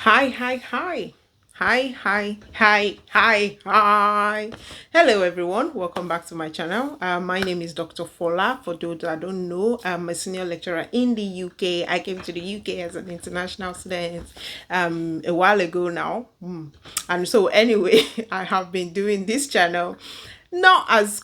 Hi, hi, hi. Hi, hi, hi, hi, hi. Hello, everyone. Welcome back to my channel. My name is Dr. Fola. For those that don't know, I'm a senior lecturer in the UK. I came to the UK as an international student a while ago now. And so, anyway, I have been doing this channel not as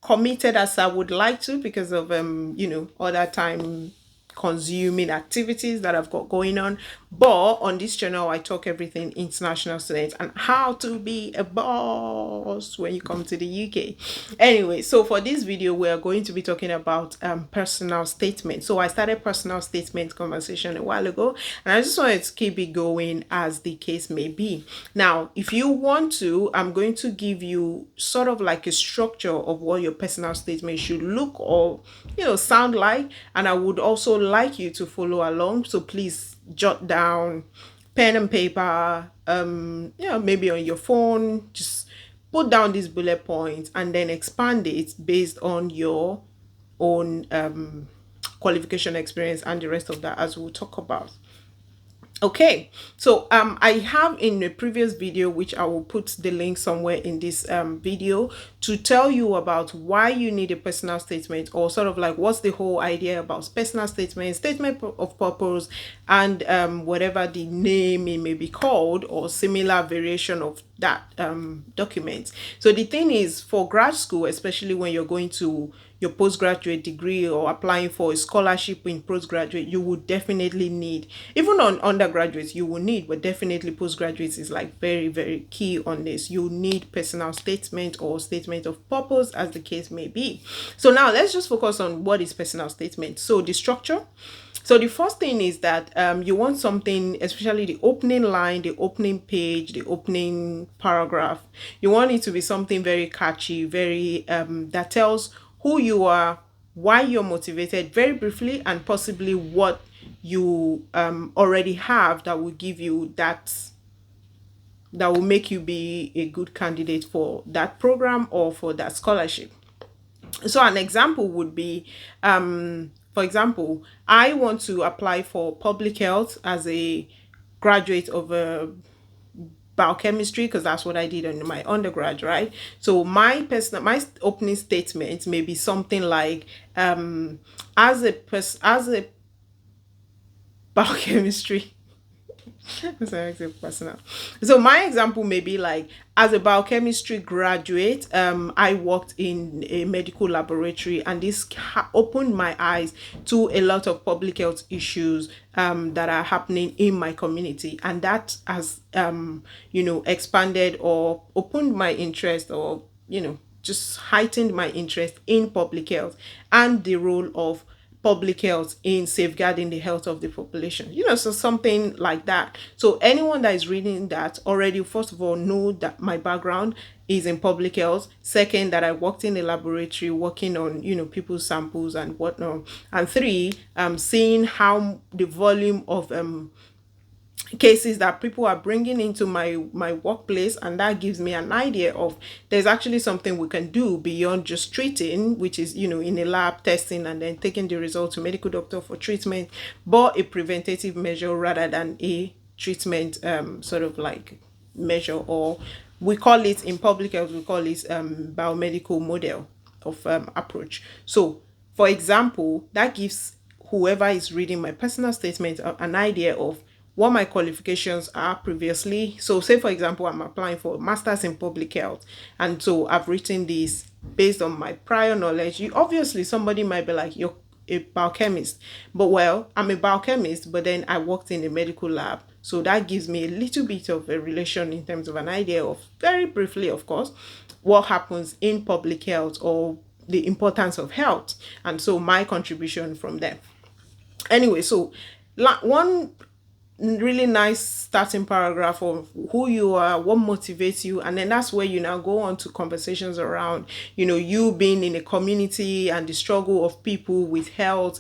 committed as I would like to because of other time consuming activities that I've got going on. But on this channel, I talk everything international students and how to be a boss when you come to the UK. Anyway, so for this video, we are going to be talking about personal statement. So I started personal statement conversation a while ago, and I just wanted to keep it going as the case may be. Now, if you want to, I'm going to give you sort of like a structure of what your personal statement should look or sound like, and I would also like you to follow along. So please jot down pen and paper, maybe on your phone, just put down these bullet points and then expand it based on your own qualification experience and the rest of that as we'll talk about. Okay, so I have in a previous video, which I will put the link somewhere in this video, to tell you about why you need a personal statement, or sort of like what's the whole idea about personal statement, statement of purpose, and whatever the name it may be called or similar variation of that document. So the thing is, for grad school, especially when you're going to your postgraduate degree or applying for a scholarship in postgraduate, you would definitely need, even on undergraduates you will need, but definitely postgraduates is like very, very key on this. You need personal statement or statement of purpose, as the case may be. So now let's just focus on what is personal statement. So the structure. So the first thing is that you want something, especially the opening line, the opening page, the opening paragraph. You want it to be something very catchy, very that tells who you are, why you're motivated, very briefly, and possibly what you already have that will give you that will make you be a good candidate for that program or for that scholarship. So an example would be, for example, I want to apply for public health as a graduate of a biochemistry, because that's what I did in my undergrad, right? So my opening statement may be something like, as a biochemistry. So personal. So my example may be like, as a biochemistry graduate, I worked in a medical laboratory, and this opened my eyes to a lot of public health issues that are happening in my community, and that has expanded or opened my interest, or just heightened my interest in public health and the role of public health in safeguarding the health of the population. So something like that. So anyone that is reading that already, first of all, know that my background is in public health. Second, that I worked in a laboratory working on people's samples and whatnot. And three, seeing how the volume of cases that people are bringing into my workplace, and that gives me an idea of there's actually something we can do beyond just treating, which is in a lab testing and then taking the result to medical doctor for treatment, but a preventative measure rather than a treatment sort of like measure, or we call it in public health, we call it biomedical model of approach. So for example, that gives whoever is reading my personal statement an idea of what my qualifications are previously. So say for example, I'm applying for a master's in public health, and so I've written this based on my prior knowledge. Obviously somebody might be like, you're a biochemist, but well, I'm a biochemist, but then I worked in a medical lab, so that gives me a little bit of a relation in terms of an idea of, very briefly of course, what happens in public health or the importance of health, and so my contribution from there. Anyway, so one really nice starting paragraph of who you are, what motivates you, and then that's where you now go on to conversations around you being in a community and the struggle of people with health,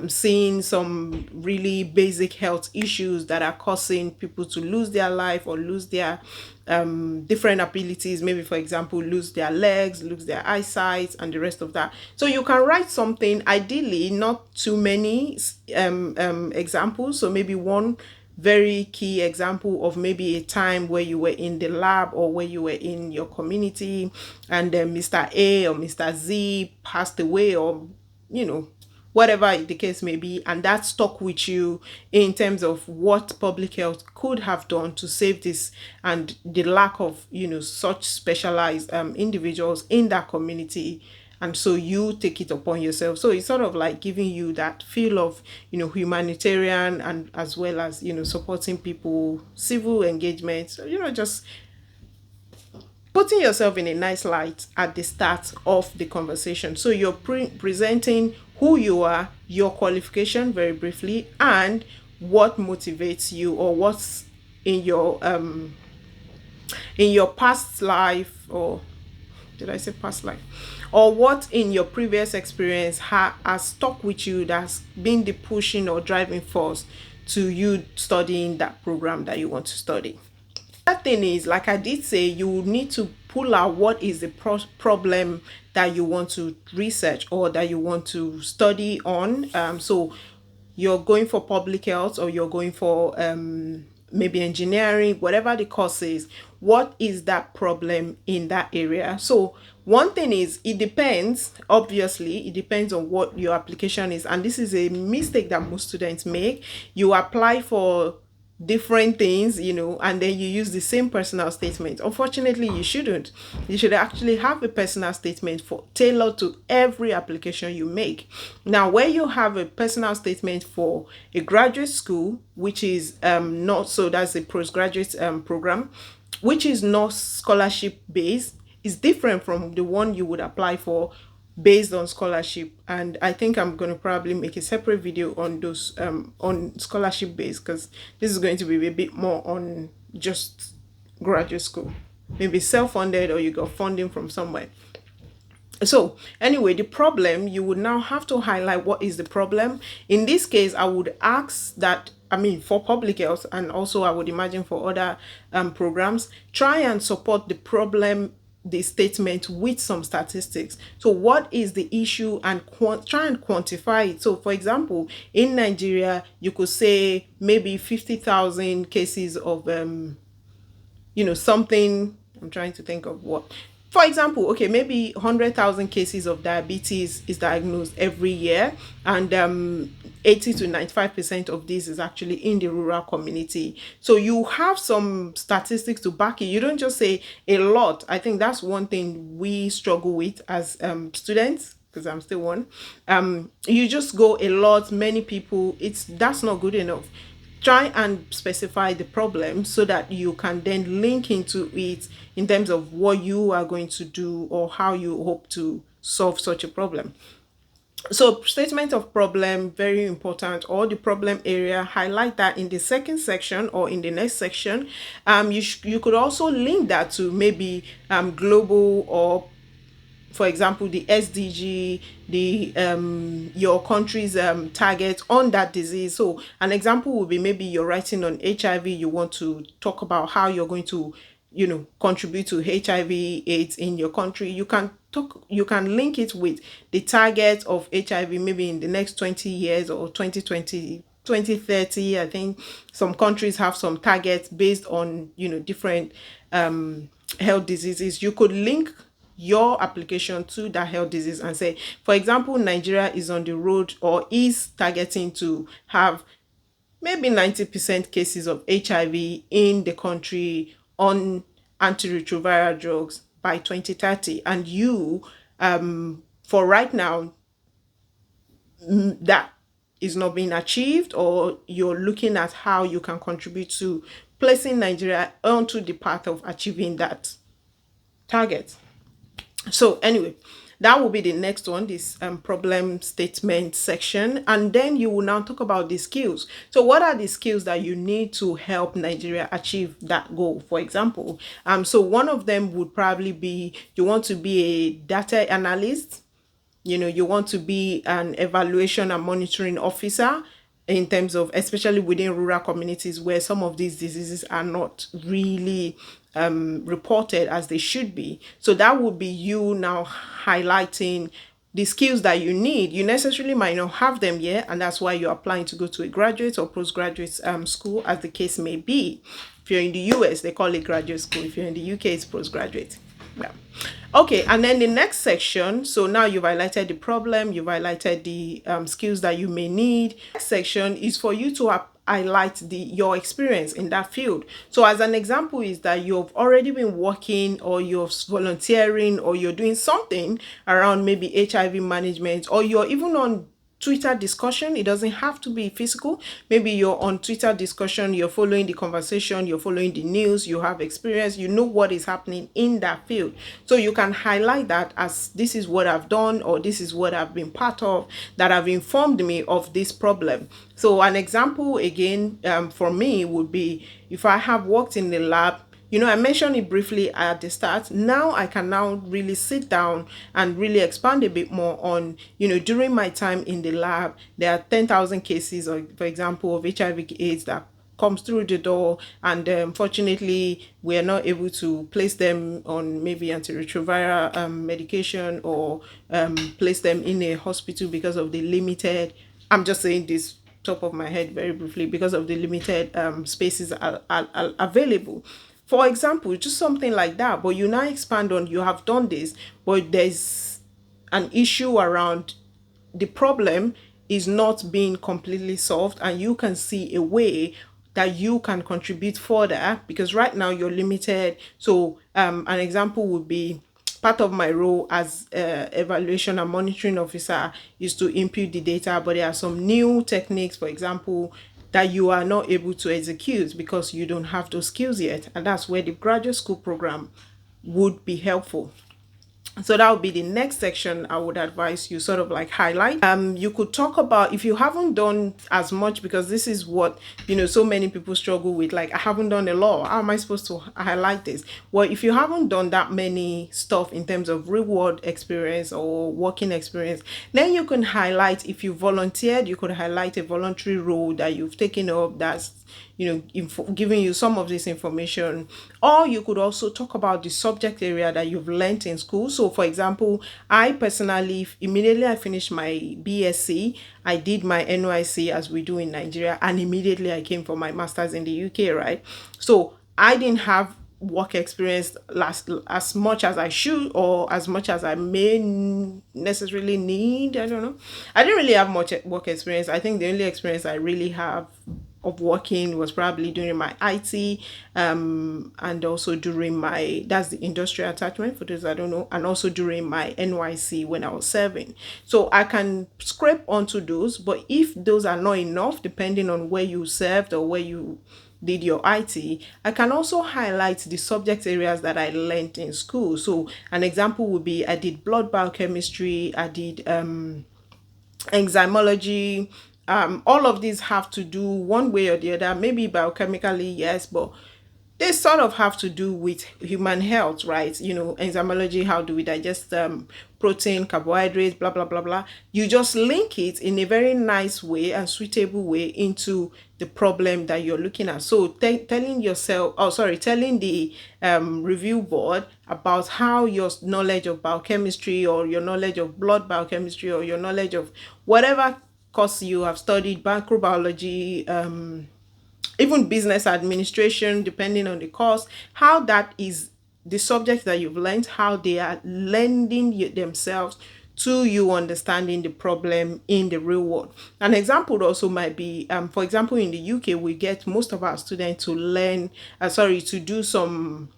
seeing some really basic health issues that are causing people to lose their life or lose their different abilities, maybe for example lose their legs, lose their eyesight, and the rest of that. So you can write something, ideally not too many examples, so maybe one very key example of maybe a time where you were in the lab or where you were in your community, and then Mr. A or Mr. Z passed away, or whatever the case may be, and that stuck with you in terms of what public health could have done to save this, and the lack of such specialized individuals in that community. And so you take it upon yourself. So it's sort of like giving you that feel of humanitarian, and as well as supporting people, civil engagement. So, just putting yourself in a nice light at the start of the conversation. So you're presenting who you are, your qualification very briefly, and what motivates you, or what's in your past life, or did I say past life, or what in your previous experience has stuck with you, that's been the pushing or driving force to you studying that program that you want to study. That thing is, like I did say, you need to pull out what is the problem that you want to research or that you want to study on. So you're going for public health, or you're going for maybe engineering, whatever the course is. What is that problem in that area? So one thing is, it depends, obviously it depends on what your application is, and this is a mistake that most students make. You apply for different things, and then you use the same personal statement. Unfortunately, you shouldn't. You should actually have a personal statement for tailored to every application you make. Now, where you have a personal statement for a graduate school, which is not, so that's a postgraduate program, which is not scholarship based, is different from the one you would apply for based on scholarship. And I think I'm going to probably make a separate video on those on scholarship based, because this is going to be a bit more on just graduate school, maybe self-funded, or you got funding from somewhere. So anyway, the problem, you would now have to highlight what is the problem. In this case, I would ask that, for public health, and also I would imagine for other programs, try and support the problem, the statement, with some statistics. So what is the issue, and try and quantify it. So for example, in Nigeria, you could say maybe 50,000 cases of something. I'm trying to think of what. For example, okay, maybe 100,000 cases of diabetes is diagnosed every year, and 80 to 95% of this is actually in the rural community. So you have some statistics to back it. You don't just say a lot. I think that's one thing we struggle with as students, because I'm still one. You just go a lot, many people. That's not good enough. Try and specify the problem so that you can then link into it in terms of what you are going to do, or how you hope to solve such a problem. So statement of problem, very important, or the problem area, highlight that in the second section or in the next section. You could also link that to maybe global, or for example, the SDG, the your country's target on that disease. So an example would be, maybe you're writing on HIV, you want to talk about how you're going to contribute to HIV/AIDS in your country. You can link it with the target of HIV, maybe in the next 20 years, or 2020, 2030. I think some countries have some targets based on different health diseases. You could link your application to that health disease and say, for example, Nigeria is on the road, or is targeting to have maybe 90% cases of HIV in the country on antiretroviral drugs by 2030. And you, for right now, that is not being achieved, or you're looking at how you can contribute to placing Nigeria onto the path of achieving that target. So anyway, that will be the next one, this problem statement section. And then you will now talk about the skills. So what are the skills that you need to help Nigeria achieve that goal? For example, so one of them would probably be, you want to be a data analyst, you want to be an evaluation and monitoring officer, in terms of, especially within rural communities where some of these diseases are not really reported as they should be. So that would be you now highlighting the skills that you need. You necessarily might not have them yet, and that's why you're applying to go to a graduate or postgraduate school, as the case may be. If you're in the US, they call it graduate school. If you're in the UK, it's postgraduate. Yeah. Okay, and then the next section, so now you've highlighted the problem, you've highlighted the skills that you may need. Next section is for you to highlight your experience in that field. So as an example is that you've already been working, or you're volunteering, or you're doing something around maybe HIV management, or you're even on Twitter discussion. It doesn't have to be physical. Maybe you're on Twitter discussion, you're following the conversation, you're following the news, you have experience, you know what is happening in that field. So you can highlight that as, this is what I've done, or this is what I've been part of that have informed me of this problem. So an example again for me would be, if I have worked in the lab, I mentioned it briefly at the start. Now I can now really sit down and really expand a bit more on, during my time in the lab, there are 10,000 cases, or for example, of HIV/AIDS that comes through the door, and unfortunately we are not able to place them on maybe antiretroviral medication, or place them in a hospital because of the limited, I'm just saying this top of my head very briefly, because of the limited spaces are available. For example, just something like that. But you now expand on, you have done this, but there's an issue around, the problem is not being completely solved, and you can see a way that you can contribute further, because right now you're limited. So an example would be, part of my role as evaluation and monitoring officer is to input the data, but there are some new techniques, for example, that you are not able to execute because you don't have those skills yet. And that's where the graduate school program would be helpful. So that would be the next section I would advise you sort of like highlight. You could talk about, if you haven't done as much, because this is what, so many people struggle with, like, I haven't done a lot. How am I supposed to highlight this? Well, if you haven't done that many stuff in terms of real world experience or working experience, then you can highlight, if you volunteered, you could highlight a voluntary role that you've taken up that's, giving you some of this information. Or you could also talk about the subject area that you've learned in school. So for example, I personally, immediately I finished my BSc, I did my NYC as we do in Nigeria, and immediately I came for my master's in the UK, right? So I didn't have work experience as much as I should, or as much as I may necessarily need. I don't know. I didn't really have much work experience. I think the only experience I really have of working was probably during my IT, and also during my, that's the industrial attachment for those I don't know, and also during my NYC when I was serving. So I can scrape onto those, but if those are not enough, depending on where you served or where you did your IT, I can also highlight the subject areas that I learned in school. So an example would be, I did blood biochemistry, I did enzymology. All of these have to do one way or the other, maybe biochemically, yes, but they sort of have to do with human health, right? Enzymology, how do we digest protein, carbohydrates, blah, blah, blah, blah. You just link it in a very nice way and suitable way into the problem that you're looking at. So telling the review board about how your knowledge of biochemistry, or your knowledge of blood biochemistry, or your knowledge of whatever course you have studied, microbiology, even business administration, depending on the course, how that is the subject that you've learned, how they are lending themselves to you understanding the problem in the real world. An example also might be, for example, in the UK, we get most of our students to learn, to do some,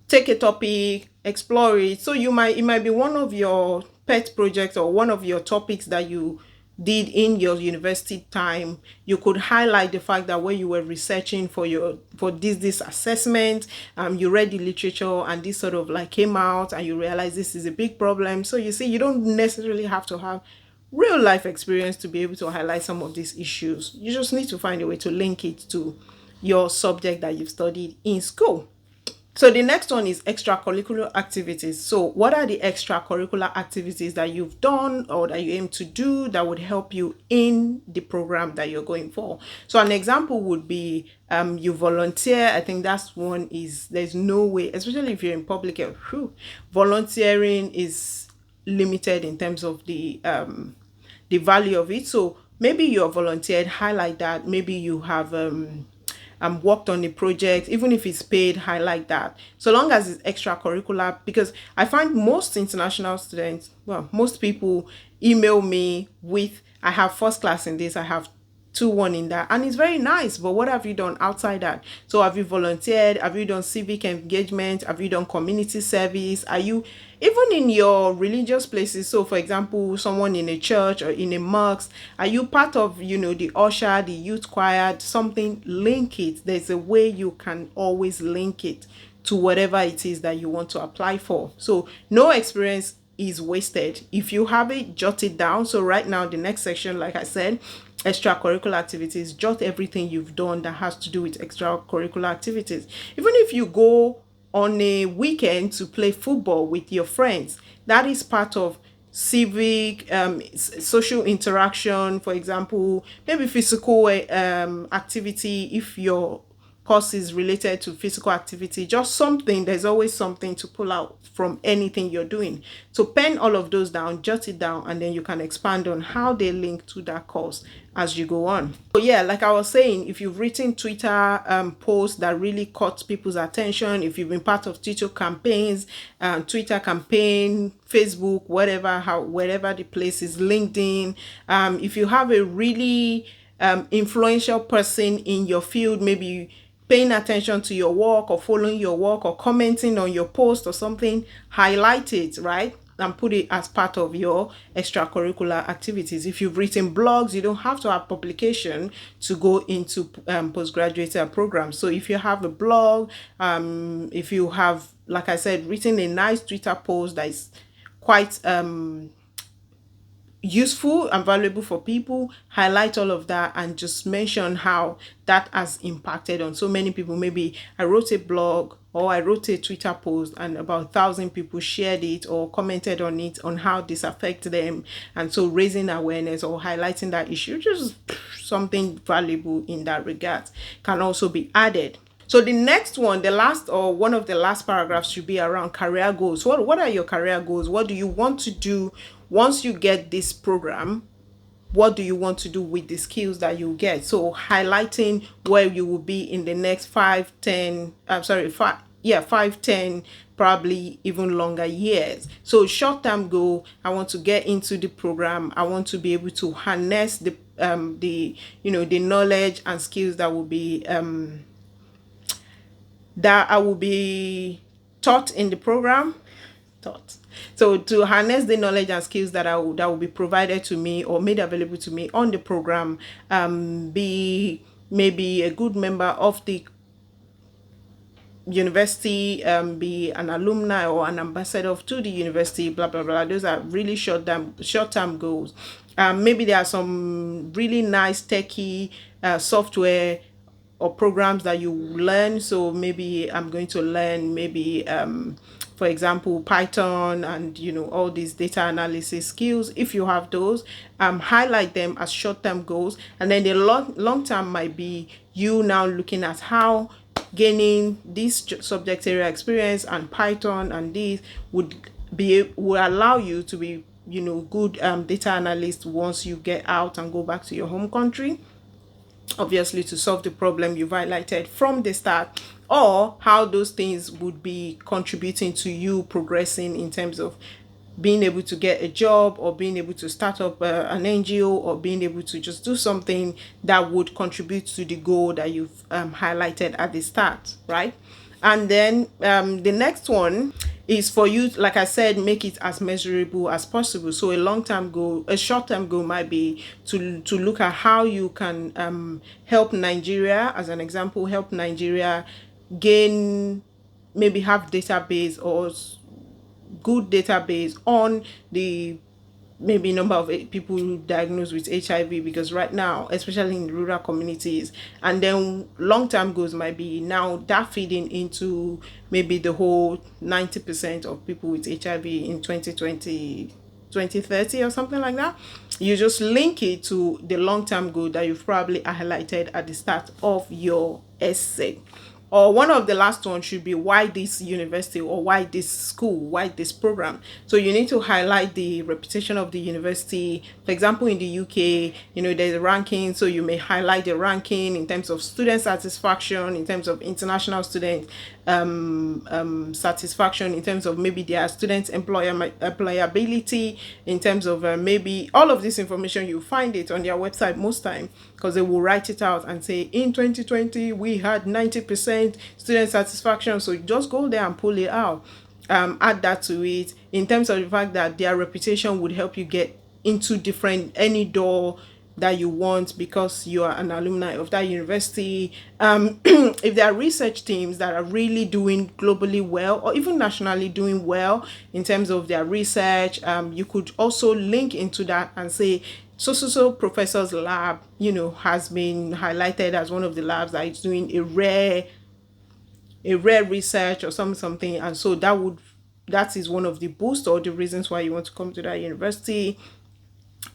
take a topic, explore it. So it might be one of your pet projects, or one of your topics that you did in your university time. You could highlight the fact that when you were researching for this assessment, you read the literature, and this sort of like came out, and you realize this is a big problem. So you see, you don't necessarily have to have real life experience to be able to highlight some of these issues. You just need to find a way to link it to your subject that you've studied in school. So the next one is extracurricular activities. So what are the extracurricular activities that you've done, or that you aim to do, that would help you in the program that you're going for? So an example would be you volunteer. I think that's one, is there's no way, especially if you're in public health, volunteering is limited in terms of the value of it. So maybe you're volunteered, highlight that. Maybe you have worked on a project, even if it's paid, highlight that. So long as it's extracurricular, because I find most international students, well, most people email me with, I have first class in this, I have 2-1 in that, and it's very nice. But what have you done outside that? So have you volunteered? Have you done civic engagement? Have you done community service? Are you even in your religious places? So for example, someone in a church or in a mosque, are you part of, the usher, the youth choir, something? Link it. There's a way you can always link it to whatever it is that you want to apply for. So no experience is wasted. If you have it, jot it down. So right now, the next section, like I said, extracurricular activities, jot everything you've done that has to do with extracurricular activities. Even if you go on a weekend to play football with your friends, that is part of civic, social interaction. For example, maybe physical activity. If your course is related to physical activity, just something, there's always something to pull out from anything you're doing. So pen all of those down, jot it down, and then you can expand on how they link to that course as you go on. So yeah, like I was saying, if you've written Twitter posts that really caught people's attention, if you've been part of Twitter campaigns, Twitter campaign, Facebook, wherever the place is, LinkedIn, if you have a really influential person in your field, maybe paying attention to your work or following your work or commenting on your post or something, highlight it, right? And put it as part of your extracurricular activities. If you've written blogs, you don't have to have publication to go into postgraduate programs. So if you have a blog, if you have, like I said, written a nice Twitter post that is quite useful and valuable for people, highlight all of that and just mention how that has impacted on so many people. Maybe I wrote a blog or I wrote a Twitter post and about 1,000 people shared it or commented on it, on how this affects them, and so raising awareness or highlighting that issue, just something valuable in that regard, can also be added. So the next one, the last, or one of the last paragraphs, should be around career goals. What are your career goals? What do you want to do once you get this program? What do you want to do with the skills that you get? So highlighting where you will be in the next 5, 10, 5, 10, probably even longer years. So short-term goal, I want to get into the program. I want to be able to harness the the knowledge and skills that will be that I will be taught in the program. Taught. So to harness the knowledge and skills that will be provided to me or made available to me on the program, be maybe a good member of the university, be an alumni or an ambassador to the university, blah blah blah. Those are really short-term goals. Maybe there are some really nice techie software or programs that you learn. So maybe I'm going to learn maybe for example Python and all these data analysis skills. If you have those, highlight them as short-term goals, and then the long term might be you now looking at how gaining this subject area experience and Python and this would allow you to be good data analyst once you get out and go back to your home country, obviously to solve the problem you've highlighted from the start, or how those things would be contributing to you progressing in terms of being able to get a job or being able to start up an NGO or being able to just do something that would contribute to the goal that you've highlighted at the start, right? And then the next one is for you, like I said, make it as measurable as possible. So a short-term goal might be to look at how you can help Nigeria, as an example, help Nigeria gain, maybe have database or good database on the maybe number of people diagnosed with HIV, because right now, especially in rural communities, and then long-term goals might be now that feeding into maybe the whole 90% of people with HIV in 2020, 2030 or something like that. You just link it to the long-term goal that you've probably highlighted at the start of your essay. or one of the last ones should be why this university or why this school, why this program. So you need to highlight the reputation of the university. For example, in the UK, there's a ranking, so you may highlight the ranking in terms of student satisfaction, in terms of international student satisfaction, in terms of maybe their students employability, in terms of maybe all of this information. You find it on their website most time, because they will write it out and say in 2020 we had 90% student satisfaction. So just go there and pull it out, add that to it, in terms of the fact that their reputation would help you get into different any door that you want because you are an alumni of that university. If there are research teams that are really doing globally well or even nationally doing well in terms of their research, you could also link into that and say so professor's lab has been highlighted as one of the labs that is doing a rare research or something, and so that is one of the boosts or the reasons why you want to come to that university.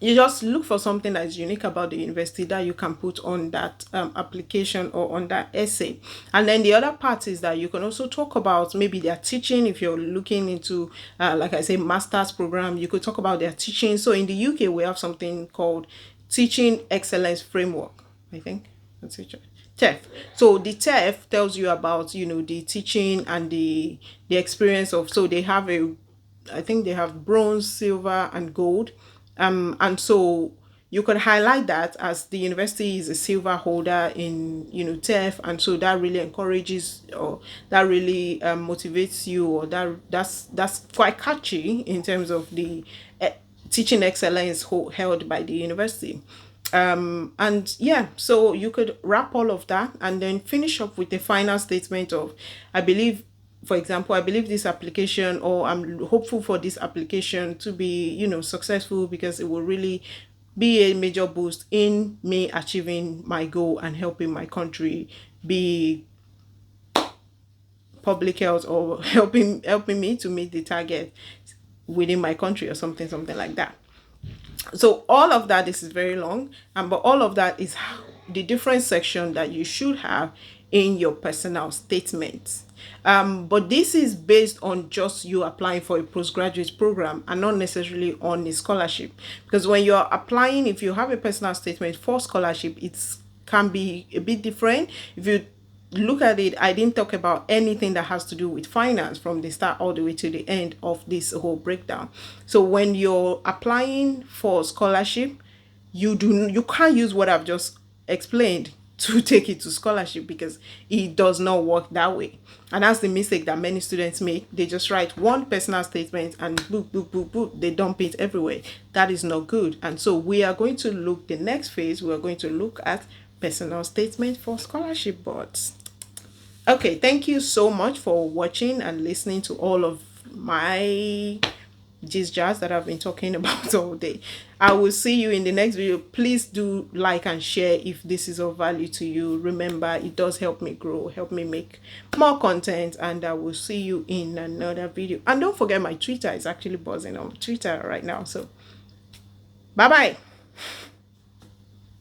You just look for something that is unique about the university that you can put on that application or on that essay. And then the other part is that you can also talk about maybe their teaching. If you're looking into like I say, master's program, you could talk about their teaching. So in the UK we have something called Teaching Excellence Framework, I think that's it. TEF. So the TEF tells you about the teaching and the experience of. So they have I think they have bronze, silver, and gold. And so you can highlight that as the university is a silver holder in TEF, and so that really encourages, or that really motivates you, or that's quite catchy in terms of the teaching excellence held by the university. And yeah, so you could wrap all of that and then finish up with the final statement of, I believe, for example, I believe this application, or I'm hopeful for this application to be successful, because it will really be a major boost in me achieving my goal and helping my country be public health, or helping me to meet the target within my country, or something like that. So all of that, this is very long, but all of that is the different section that you should have in your personal statement. But this is based on just you applying for a postgraduate program and not necessarily on a scholarship, because when you're applying, if you have a personal statement for scholarship, it can be a bit different. If you look at it, I didn't talk about anything that has to do with finance from the start all the way to the end of this whole breakdown. So when you're applying for scholarship, you can't use what I've just explained to take it to scholarship, because it does not work that way. And that's the mistake that many students make. They just write one personal statement and boop boop boop boop, they dump it everywhere. That is not good. And so we are going to look, the next phase, we are going to look at personal statement for scholarship boards. Okay, thank you so much for watching and listening to all of my jazz that I've been talking about all day. I will see you in the next video. Please do like and share if this is of value to you. Remember, it does help me grow, help me make more content, and I will see you in another video. And don't forget, my Twitter is actually buzzing on Twitter right now. So bye bye.